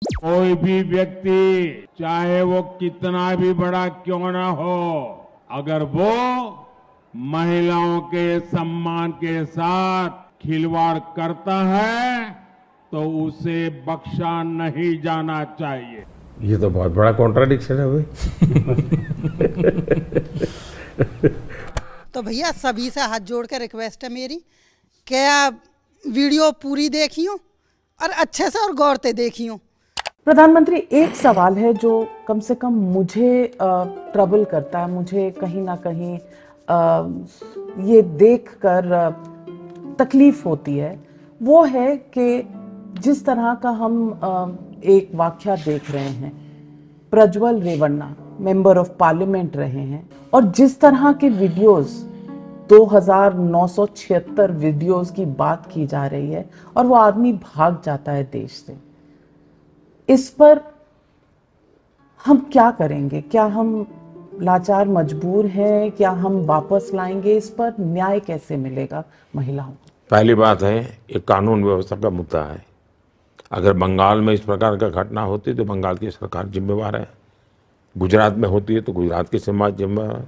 कोई भी व्यक्ति चाहे वो कितना भी बड़ा क्यों ना हो, अगर वो महिलाओं के सम्मान के साथ खिलवाड़ करता है तो उसे बख्शा नहीं जाना चाहिए। ये तो बहुत बड़ा कॉन्ट्राडिक्शन है भाई। तो भैया सभी से हाथ जोड़ कर रिक्वेस्ट है मेरी, क्या वीडियो पूरी देखियो और अच्छे से और गौर से देखियो। प्रधानमंत्री, एक सवाल है जो कम से कम मुझे ट्रबल करता है, मुझे कहीं ना कहीं ये देखकर तकलीफ होती है, वो है कि जिस तरह का हम एक वाकया देख रहे हैं, Prajwal Revanna member of parliament रहे हैं और जिस तरह के वीडियोस 2976 वीडियोस की बात की जा रही है और वो आदमी भाग जाता है देश से, इस पर हम क्या करेंगे? क्या हम लाचार मजबूर हैं? क्या हम वापस लाएंगे? इस पर न्याय कैसे मिलेगा महिलाओं को? पहली बात है, ये कानून व्यवस्था का मुद्दा है। अगर बंगाल में इस प्रकार का घटना होती तो बंगाल की सरकार जिम्मेवार है, गुजरात में होती है तो गुजरात की समाज जिम्मेवार,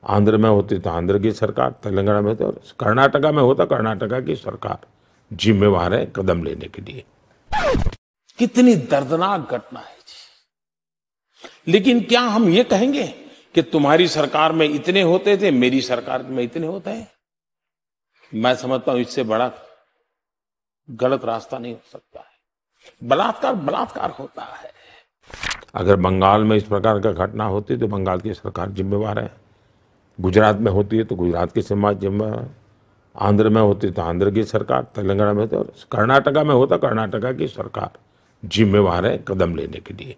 आंध्र में होती तो आंध्र की सरकार, तेलंगाना में तो कर्नाटका में होता कर्नाटका की सरकार जिम्मेवार है कदम लेने के लिए। कितनी दर्दनाक घटना है जी। लेकिन क्या हम ये कहेंगे कि तुम्हारी सरकार में इतने होते थे, मेरी सरकार में इतने होते हैं? मैं समझता हूं इससे बड़ा गलत रास्ता नहीं हो सकता है। बलात्कार बलात्कार होता है। अगर बंगाल में इस प्रकार का घटना होती तो बंगाल की सरकार जिम्मेवार है, गुजरात में होती है तो गुजरात की समाज जिम्मेवार, आंध्र में होती तो आंध्र की सरकार, तेलंगाना में तो कर्नाटका में होता कर्नाटका की सरकार जिम्मेवार है कदम लेने के लिए।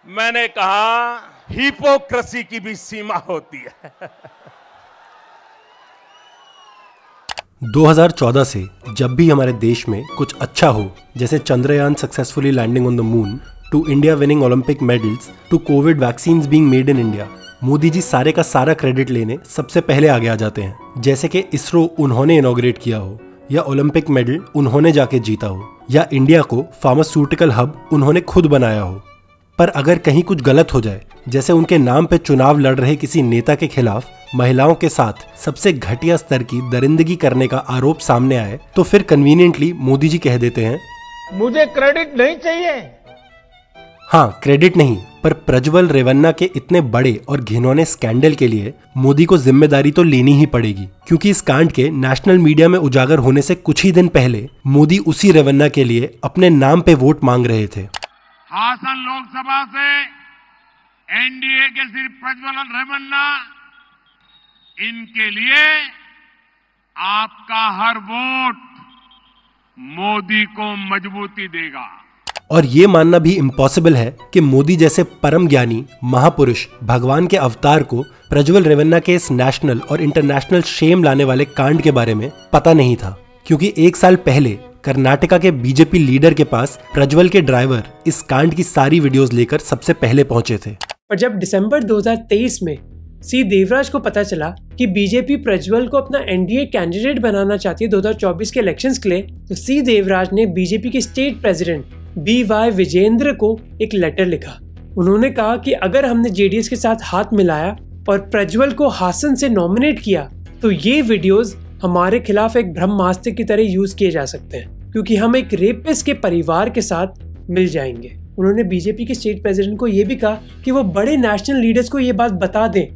मैंने कहा हिपोक्रेसी की भी सीमा होती है। 2014 से जब भी हमारे देश में कुछ अच्छा हो, जैसे Chandrayaan successfully landing on the moon, to India winning Olympic medals, to COVID vaccines being made in India, Modi ji सारे का सारा क्रेडिट लेने सबसे पहले आगे आ जाते हैं। जैसे कि इसरो उन्होंने इनॉग्रेट किया हो, या ओलंपिक मेडल उन्होंने जाके जीता हो, या इंडिया को फार्मास्यूटिकल हब उन्होंने खुद बनाया हो। पर अगर कहीं कुछ गलत हो जाए, जैसे उनके नाम पे चुनाव लड़ रहे किसी नेता के खिलाफ महिलाओं के साथ सबसे घटिया स्तर की दरिंदगी करने का आरोप सामने आए, तो फिर कन्वीनियंटली मोदी जी कह देते हैं, मुझे क्रेडिट नहीं चाहिए। हाँ, क्रेडिट नहीं, पर प्रज्वल रेवन्ना के इतने बड़े और घिनौने स्कैंडल के लिए मोदी को जिम्मेदारी तो लेनी ही पड़ेगी, क्योंकि इस कांड के नेशनल मीडिया में उजागर होने से कुछ ही दिन पहले मोदी उसी रेवन्ना के लिए अपने नाम पे वोट मांग रहे थे। हासन लोकसभा से एनडीए के सिर्फ प्रज्वल रेवन्ना, इनके लिए आपका हर वोट मोदी को मजबूती देगा। और ये मानना भी इम्पॉसिबल है कि मोदी जैसे परम ज्ञानी महापुरुष भगवान के अवतार को प्रज्वल रेवन्ना के इस नेशनल और इंटरनेशनल शेम लाने वाले कांड के बारे में पता नहीं था, क्योंकि 1 साल पहले कर्नाटका के बीजेपी लीडर के पास प्रज्वल के ड्राइवर इस कांड की सारी वीडियोस लेकर सबसे पहले पहुंचे थे। और जब दिसंबर 2023 में सी देवराज को पता चला कि बीजेपी प्रज्वल को अपना एनडीए कैंडिडेट बनाना चाहती है 2024 के इलेक्शंस के लिए, तो सी देवराज ने बीजेपी के स्टेट प्रेसिडेंट BY विजेंद्र को एक लेटर लिखा। उन्होंने कहा कि अगर हमने जेडीएस के साथ हाथ मिलाया और प्रज्वल को हासन से नॉमिनेट किया, तो ये वीडियोस हमारे खिलाफ एक ब्रह्मास्त्र की तरह यूज किए जा सकते हैं, क्योंकि हम एक रेपिस्ट के परिवार के साथ मिल जाएंगे। उन्होंने बीजेपी के स्टेट प्रेसिडेंट को यह भी कहा कि वो बड़े नेशनल लीडर्स को ये बात बता दें।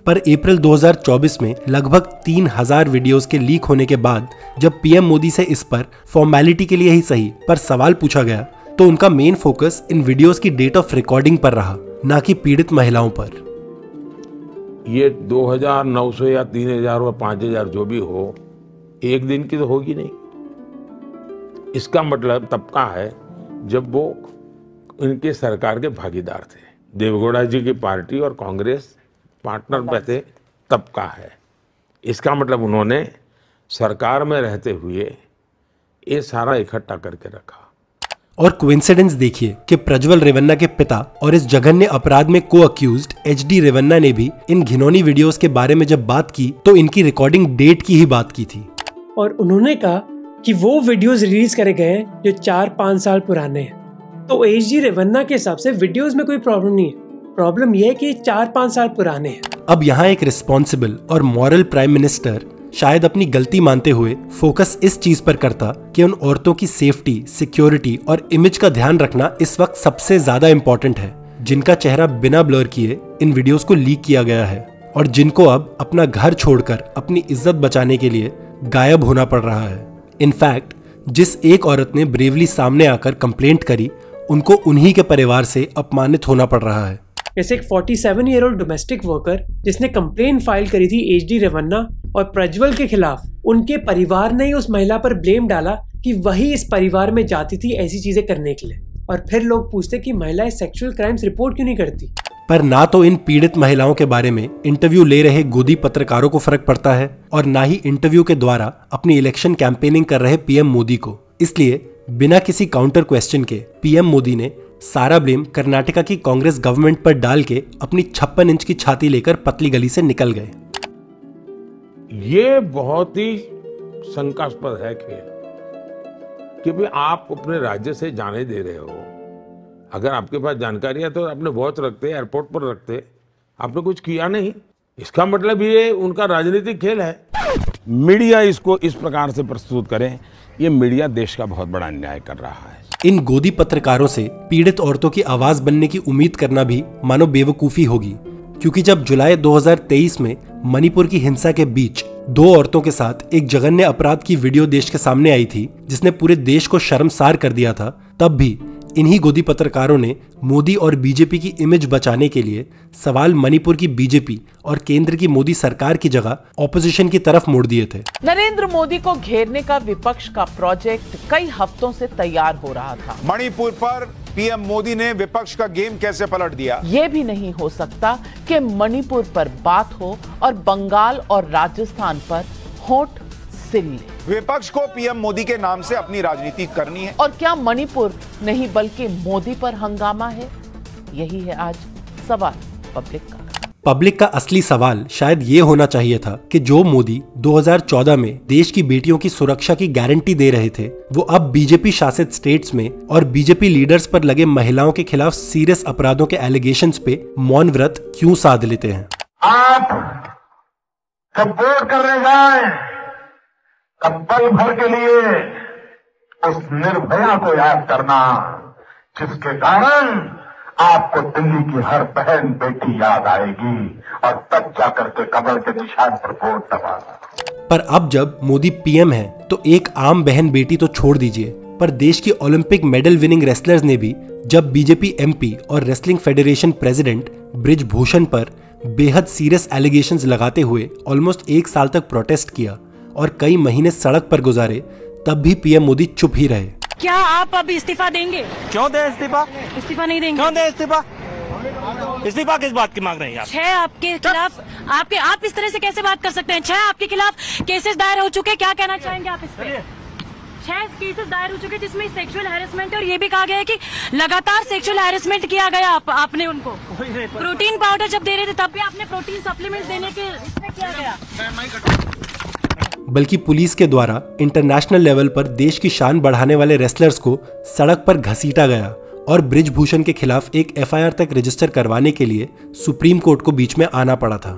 पर अप्रैल 2024 में लगभग 3000 वीडियोस के लीक होने के बाद जब पीएम मोदी से इस पर फॉर्मेलिटी के लिए ही सही पर सवाल पूछा गया, तो उनका मेन फोकस इन वीडियोस की डेट ऑफ रिकॉर्डिंग पर रहा, ना कि पीड़ित महिलाओं पर। ये 2900 या 3000 या 5000 जो भी हो, एक दिन की तो होगी नहीं। इसका मतलब तब का है जब वो उनके सरकार के भागीदार थे, देवेगौड़ा जी की पार्टी और कांग्रेस पार्टनर में थे, तब का है। इसका मतलब उन्होंने सरकार में रहते हुए ये सारा इकट्ठा करके रखा। और कोइंसिडेंस देखिए कि प्रज्वल रेवन्ना के पिता और इस जघन्य अपराध में को अक्यूज्ड HD रेवन्ना ने भी इन घिनौनी वीडियोस के बारे में जब बात की तो इनकी रिकॉर्डिंग डेट की ही बात की थी। और उन्होंने कहा कि वो वीडियोस रिलीज करे गए हैं जो 4-5 साल पुराने हैं। तो HD रेवन्ना के हिसाब से वीडियोस में कोई प्रॉब्लम नहीं है, प्रॉब्लम यह है कि 4-5 साल पुराने हैं। अब यहाँ एक रिस्पॉन्सिबल और मॉरल प्राइम मिनिस्टर शायद अपनी गलती मानते हुए फोकस इस चीज पर करता कि उन औरतों की सेफ्टी, सिक्योरिटी और इमेज का ध्यान रखना इस वक्त सबसे ज्यादा इम्पोर्टेंट है, जिनका चेहरा बिना ब्लर किए इन वीडियोस को लीक किया गया है और जिनको अब अपना घर छोड़कर अपनी इज्जत बचाने के लिए गायब होना पड़ रहा है। इनफैक्ट जिस एक औरत ने ब्रेवली सामने आकर कंप्लेंट करी, उनको उन्हीं के परिवार से अपमानित होना पड़ रहा है। जैसे एक 47-year-old डोमेस्टिक वर्कर जिसने कंप्लेन फाइल करी थी HD रेवन्ना और प्रज्वल के खिलाफ, उनके परिवार ने ही उस महिला पर ब्लेम डाला कि वही इस परिवार में जाती थी ऐसी चीजें करने के लिए। और फिर लोग पूछते कि महिलाएं सेक्सुअल क्राइम्स रिपोर्ट क्यों नहीं करती। पर ना तो इन पीड़ित महिलाओं के बारे में इंटरव्यू ले रहे गोदी पत्रकारों को फर्क पड़ता है और ना ही इंटरव्यू के द्वारा अपनी इलेक्शन कैंपेनिंग कर रहे पीएम मोदी को। इसलिए बिना किसी काउंटर क्वेश्चन के पीएम मोदी ने सारा ब्लेम कर्नाटका की कांग्रेस गवर्नमेंट पर डाल के अपनी 56 इंच की छाती लेकर पतली गली से निकल गए। ये बहुत ही शंकास्पद है कि भाई आप अपने राज्य से जाने दे रहे हो, अगर आपके पास जानकारी है तो अपने वॉच रखते, एयरपोर्ट पर रखते, आपने कुछ किया नहीं, इसका मतलब ये उनका राजनीतिक खेल है। मीडिया इसको इस प्रकार से प्रस्तुत करे, ये मीडिया देश का बहुत बड़ा अन्याय कर रहा है। इन गोदी पत्रकारों से पीड़ित औरतों की आवाज बनने की उम्मीद करना भी मानो बेवकूफी होगी, क्योंकि जब जुलाई 2023 में मणिपुर की हिंसा के बीच 2 औरतों के साथ एक जघन्य अपराध की वीडियो देश के सामने आई थी जिसने पूरे देश को शर्मसार कर दिया था, तब भी इन्हीं गोदी पत्रकारों ने मोदी और बीजेपी की इमेज बचाने के लिए सवाल मणिपुर की बीजेपी और केंद्र की मोदी सरकार की जगह ऑपोजिशन की तरफ मोड़ दिए थे। नरेंद्र मोदी को घेरने का विपक्ष का प्रोजेक्ट कई हफ्तों से तैयार हो रहा था। मणिपुर पर पीएम मोदी ने विपक्ष का गेम कैसे पलट दिया? ये भी नहीं हो सकता कि मणिपुर पर बात हो और बंगाल और राजस्थान पर होंठ सिल। विपक्ष को पीएम मोदी के नाम से अपनी राजनीति करनी है। और क्या मणिपुर नहीं बल्कि मोदी पर हंगामा है? यही है आज सवाल पब्लिक का। पब्लिक का असली सवाल शायद ये होना चाहिए था कि जो मोदी 2014 में देश की बेटियों की सुरक्षा की गारंटी दे रहे थे, वो अब बीजेपी शासित स्टेट्स में और बीजेपी लीडर्स पर लगे महिलाओं के खिलाफ सीरियस अपराधों के एलिगेशंस पे मौन व्रत क्यों साध लेते हैं। आप जब वोट करने जाए तब पल भर के लिए उस निर्भया को याद करना जिसके कारण आपको दिल्ली की हर बहन बेटी याद आएगी और तब जाकर के कमर के निशान पर वोट दबाना। पर अब जब मोदी पीएम है तो एक आम बहन बेटी तो छोड़ दीजिए, पर देश की ओलंपिक मेडल विनिंग रेसलर्स ने भी जब बीजेपी एमपी और wrestling federation president bridge Bhushan पर बेहद सीरियस एलिगेशंस लगाते हुए ऑलमोस्ट 1 साल तक प्रोटेस्ट किया और कई महीने सड़क पर गुजारे, तब भी पीएम मोदी चुप ही रहे। क्या आप अब इस्तीफा देंगे? क्यों दे इस्तीफा? इस्तीफा नहीं देंगे? क्यों दे इस्तीफा? इस्तीफा किस बात की मांग रहे हैं आप? 6 आपके खिलाफ आप इस तरह से कैसे बात कर सकते हैं? 6 आपके खिलाफ केसेस दायर हो चुके, क्या कहना चाहेंगे आप इस पे? 6 केसेस दायर हो चुके जिसमें सेक्सुअल हैरेसमेंट और ये भी कहा गया है कि लगातार सेक्सुअल हैरेसमेंट किया गया आपने उनको। प्रोटीन पाउडर जब दे रहे थे तब भी आपने प्रोटीन सप्लीमेंट देने के इसमें किया गया। बल्कि पुलिस के द्वारा इंटरनेशनल लेवल पर देश की शान बढ़ाने वाले रेसलर्स को सड़क पर घसीटा गया और ब्रिजभूषण के खिलाफ एक एफआईआर तक रजिस्टर करवाने के लिए सुप्रीम कोर्ट को बीच में आना पड़ा था।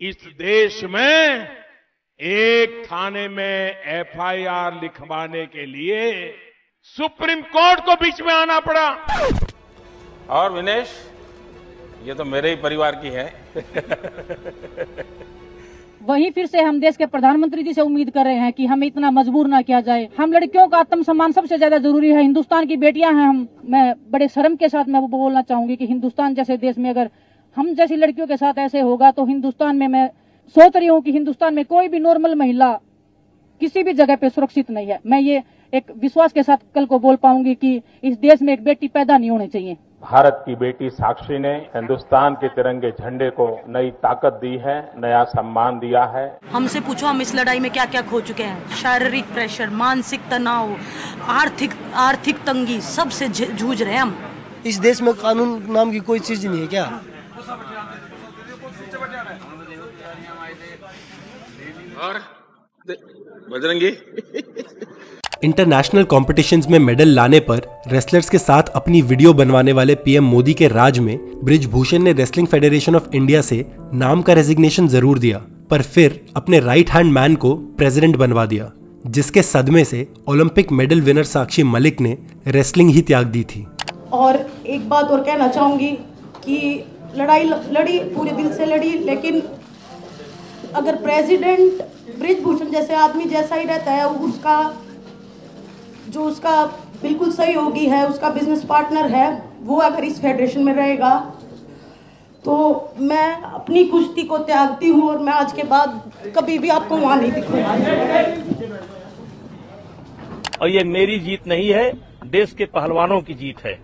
इस देश में एक थाने में एफआईआर लिखवाने के लिए सुप्रीम कोर्ट को बीच में आना पड़ा। और विनेश, ये तो मेरे ही परिवार की है। वहीं फिर से हम देश के प्रधानमंत्री जी से उम्मीद कर रहे हैं कि हमें इतना मजबूर ना किया जाए। हम लड़कियों का आत्मसम्मान सबसे ज्यादा जरूरी है। हिंदुस्तान की बेटियां हैं हम। मैं बड़े शर्म के साथ मैं बोलना चाहूंगी कि हिंदुस्तान जैसे देश में अगर हम जैसी लड़कियों के साथ ऐसे होगा तो हिंदुस्तान में, मैं सोच रही हूँ कि हिंदुस्तान में कोई भी नॉर्मल महिला किसी भी जगह पे सुरक्षित नहीं है। मैं ये एक विश्वास के साथ कल को बोल पाऊंगी कि इस देश में एक बेटी पैदा नहीं होनी चाहिए। भारत की बेटी साक्षी ने हिंदुस्तान के तिरंगे झंडे को नई ताकत दी है, नया सम्मान दिया है। हमसे पूछो हम इस लड़ाई में क्या क्या खो चुके हैं। शारीरिक प्रेशर, मानसिक तनाव, आर्थिक तंगी, सबसे जूझ रहे हैं हम। इस देश में कानून नाम की कोई चीज नहीं है क्या? और बजरंगी इंटरनेशनल कॉम्पिटिशन्स में मेडल लाने पर रेसलर्स के साथ अपनी वीडियो बनवाने वाले पीएम मोदी के राज में बृजभूषण ने रेसलिंग फेडरेशन ऑफ इंडिया से नाम का रेजिग्नेशन जरूर दिया, पर फिर अपने राइट हैंड मैन को प्रेसिडेंट बनवा दिया, जिसके सदमे से Olympic medal winner Sakshi Malik ने रेसलिंग ही त्याग दी थी। और एक बात और कहना चाहूंगी कि लड़ाई लड़ी, पूरे दिल से लड़ी, लेकिन अगर प्रेसिडेंट बृजभूषण जैसे आदमी जैसा ही रहता है, उसका बिल्कुल सहयोगी है, उसका बिजनेस पार्टनर है, वो अगर इस फेडरेशन में रहेगा तो मैं अपनी कुश्ती को त्यागती हूँ और मैं आज के बाद कभी भी आपको वहां नहीं दिखूंगा। और ये मेरी जीत नहीं है, देश के पहलवानों की जीत है।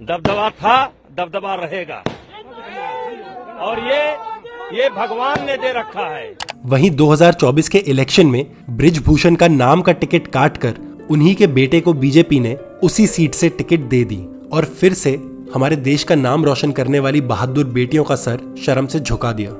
दबदबा था, दबदबा रहेगा, और ये भगवान ने दे रखा है। वहीं 2024 के इलेक्शन में बृजभूषण का नाम का टिकट काटकर उन्हीं के बेटे को बीजेपी ने उसी सीट से टिकट दे दी और फिर से हमारे देश का नाम रोशन करने वाली बहादुर बेटियों का सर शर्म से झुका दिया।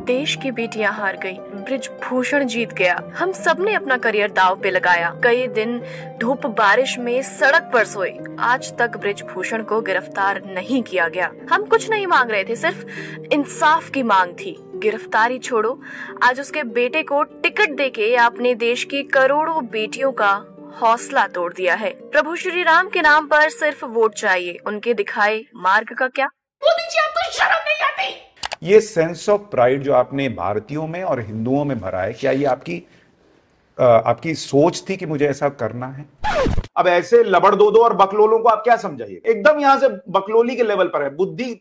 देश की बेटियां हार गई, बृजभूषण जीत गया। हम सब ने अपना करियर दाव पे लगाया, कई दिन धूप बारिश में सड़क पर सोए। आज तक बृजभूषण को गिरफ्तार नहीं किया गया। हम कुछ नहीं मांग रहे थे, सिर्फ इंसाफ की मांग थी। गिरफ्तारी छोड़ो, आज उसके बेटे को टिकट देके आपने देश की करोड़ों बेटियों का हौसला तोड़ दिया है। प्रभु श्री राम के नाम पर सिर्फ वोट चाहिए, उनके दिखाए मार्ग का क्या? मोदी जी, आपको शर्म नहीं आती? ये सेंस ऑफ प्राइड जो आपने भारतीयों में और हिंदुओं में भरा है, क्या ये आपकी सोच थी कि मुझे ऐसा करना है? अब ऐसे लबड़दोदों और बकलोलों को आप क्या समझाइए? एकदम यहां से बकलोली के लेवल पर है, बुद्धि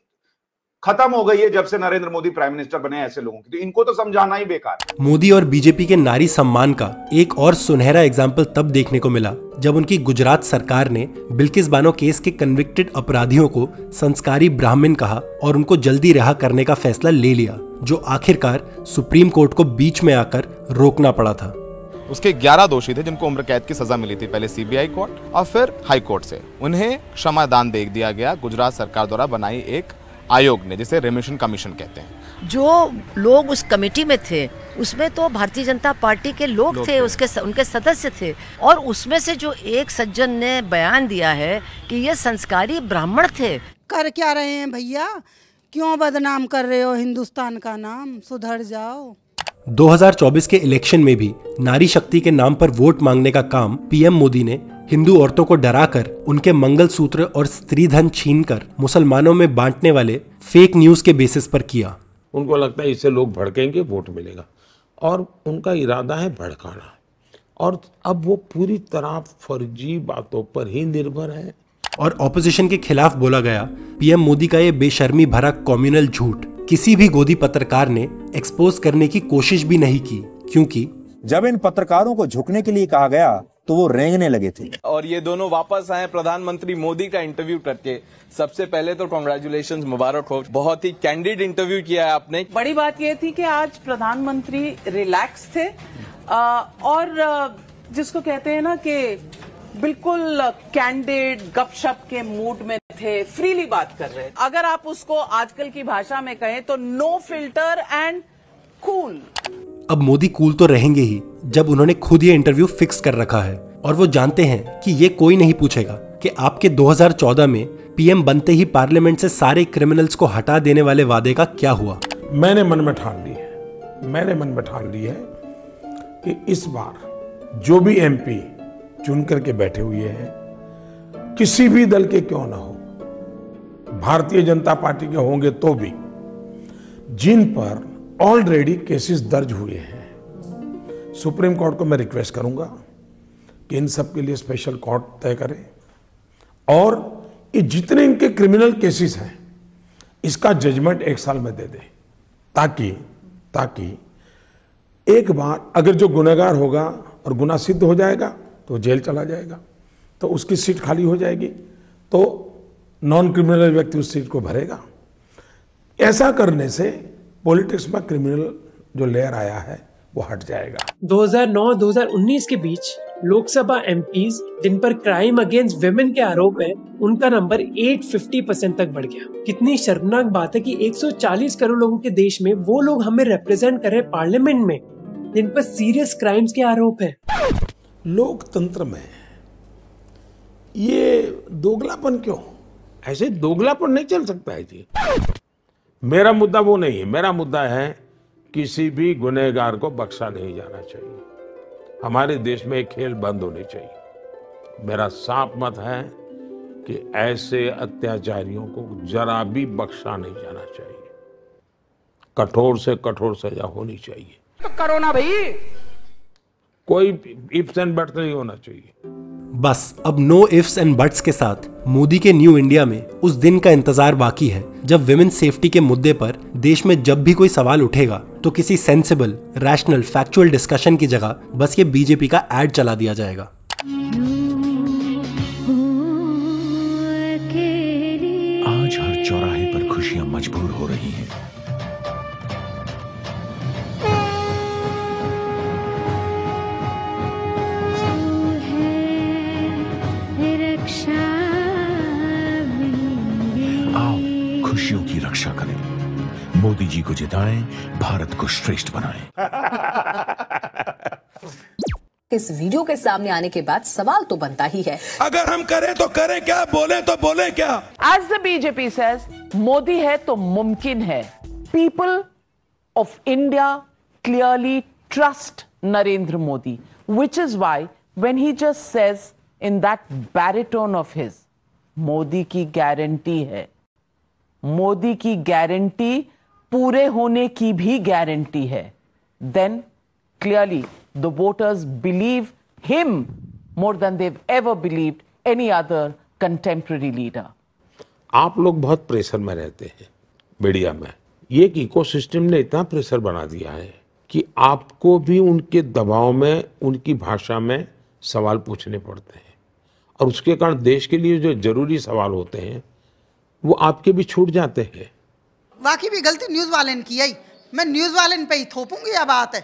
खत्म हो गई है जब से नरेंद्र मोदी प्राइम मिनिस्टर बने ऐसे लोगों की, तो इनको तो समझाना ही बेकार है। मोदी और बीजेपी के नारी सम्मान का एक और सुनहरा एग्जाम्पल तब देखने को मिला जब उनकी गुजरात सरकार ने बिल्किस बानो केस के कन्विक्टेड अपराधियों को संस्कारी ब्राह्मण कहा और उनको जल्दी रिहा करने का फैसला ले लिया, जो आखिरकार सुप्रीम कोर्ट को बीच में आकर रोकना पड़ा था। उसके 11 दोषी थे जिनको उम्र कैद की सजा मिली थी, पहले सीबीआई कोर्ट और फिर हाई कोर्ट से। उन्हें क्षमादान दे दिया गया गुजरात सरकार द्वारा बनाई एक आयोग ने, जिसे रेमिशन कमीशन कहते हैं। जो लोग उस कमेटी में थे उसमें तो भारतीय जनता पार्टी के लोग थे, उनके सदस्य थे, और उसमें से जो एक सज्जन ने बयान दिया है कि ये संस्कारी ब्राह्मण थे। कर क्या रहे हैं भैया? क्यों बदनाम कर रहे हो हिंदुस्तान का नाम? सुधर जाओ। 2024 के इलेक्शन में भी नारी शक्ति के नाम पर वोट मांगने का काम पीएम मोदी ने हिंदू औरतों को डराकर उनके मंगलसूत्र और स्त्री धन छीनकर मुसलमानों में बांटने वाले फेक न्यूज के बेसिस पर किया। उनको लगता है इससे लोग भड़केंगे, वोट मिलेगा, और उनका इरादा है भड़काना, और अब वो पूरी तरह फर्जी बातों पर ही निर्भर है। और ऑपोजिशन के खिलाफ बोला गया पीएम मोदी का ये बेशर्मी भरा कम्युनल झूठ किसी भी गोदी पत्रकार ने एक्सपोज करने की कोशिश भी नहीं की, क्योंकि जब इन पत्रकारों को झुकने के लिए कहा गया तो वो रेंगने लगे थे। और ये दोनों वापस आए प्रधानमंत्री मोदी का इंटरव्यू करके। सबसे पहले तो कांग्रेचुलेशंस, मुबारक हो, बहुत ही कैंडिड इंटरव्यू किया है आपने। बड़ी बात ये थी कि आज प्रधानमंत्री रिलैक्स थे और जिसको कहते हैं ना कि बिल्कुल कैंडिड गपशप के मूड में थे, फ्रीली बात कर रहे। अगर आप उसको आजकल की भाषा में कहें तो नो फिल्टर एंड कूल। अब मोदी कूल तो रहेंगे ही जब उन्होंने खुद ये इंटरव्यू फिक्स कर रखा है, और वो जानते हैं कि ये कोई नहीं पूछेगा कि आपके 2014 में पीएम बनते ही पार्लियामेंट से सारे क्रिमिनल्स को हटा देने वाले वादे का क्या हुआ। मैंने मन में ठान ली है कि इस बार जो भी एमपी चुन करके बैठे हुए हैं, किसी भी दल के क्यों ना हो, भारतीय जनता पार्टी के होंगे तो भी, जिन पर ऑलरेडी केसेस दर्ज हुए हैं, सुप्रीम कोर्ट को मैं रिक्वेस्ट करूंगा कि इन सब के लिए स्पेशल कोर्ट तय करे, और ये जितने इनके क्रिमिनल केसेस हैं इसका जजमेंट 1 साल में दे दे, ताकि एक बार अगर जो गुनहगार होगा और गुनाह सिद्ध हो जाएगा तो जेल चला जाएगा, तो उसकी सीट खाली हो जाएगी, तो नॉन क्रिमिनल व्यक्ति उस सीट को भरेगा। ऐसा करने से पॉलिटिक्स में क्रिमिनल जो लेयर आया है वो हट जाएगा। 2009-2019 के बीच लोकसभा एमपीज जिन पर क्राइम अगेंस्ट विमेन के आरोप है, उनका नंबर 850% तक बढ़ गया। कितनी शर्मनाक बात है कि 140 करोड़ लोगों के देश में वो लोग हमें रिप्रेजेंट कर रहे हैं पार्लियामेंट में जिन पर सीरियस क्राइम्स के आरोप है। लोकतंत्र में ये दोगलापन क्यों? ऐसे दोगलापन नहीं चल सकता है जी। मेरा मुद्दा वो नहीं है। मेरा मुद्दा है किसी भी गुनहगार को बख्शा नहीं जाना चाहिए। हमारे देश में एक खेल बंद होने चाहिए। मेरा साफ मत है कि ऐसे अत्याचारियों को जरा भी बख्शा नहीं जाना चाहिए। कठोर से कठोर सजा होनी चाहिए। तो करो ना भाई, कोई इफ्स एंड बट्स नहीं होना चाहिए। बस अब नो इफ्स एंड बट्स के साथ मोदी के न्यू इंडिया में उस दिन का इंतजार बाकी है जब विमेन सेफ्टी के मुद्दे पर देश में जब भी कोई सवाल उठेगा तो किसी सेंसिबल, रैशनल, फैक्चुअल डिस्कशन की जगह बस ये बीजेपी का एड चला दिया जाएगा। आज हर चौराहे पर खुशियां मजबूर हो रही हैं। आओ खुशियों की रक्षा करें, मोदी जी को जिताएं, भारत को श्रेष्ठ बनाएं। इस वीडियो के सामने आने के बाद सवाल तो बनता ही है, अगर हम करें तो करें क्या, बोले तो बोले क्या। As the BJP says, Modi है तो मुमकिन है। People of India clearly trust Narendra Modi, which is why when he just says in that baritone of his, Modi की गारंटी है, मोदी की गारंटी पूरे होने की भी गारंटी है, then clearly the voters believe him more than they've ever believed any other contemporary leader. आप लोग बहुत प्रेशर में रहते हैं मीडिया में। ये एक इकोसिस्टम ने इतना प्रेशर बना दिया है कि आपको भी उनके दबाव में, उनकी भाषा में सवाल पूछने पड़ते हैं और उसके कारण देश के लिए जो जरूरी सवाल होते हैं वो आपके भी छूट जाते हैं। वाकई भी गलती न्यूज वाले ने की है। मैं न्यूज वाले पे ही थोपूंगी। यह बात है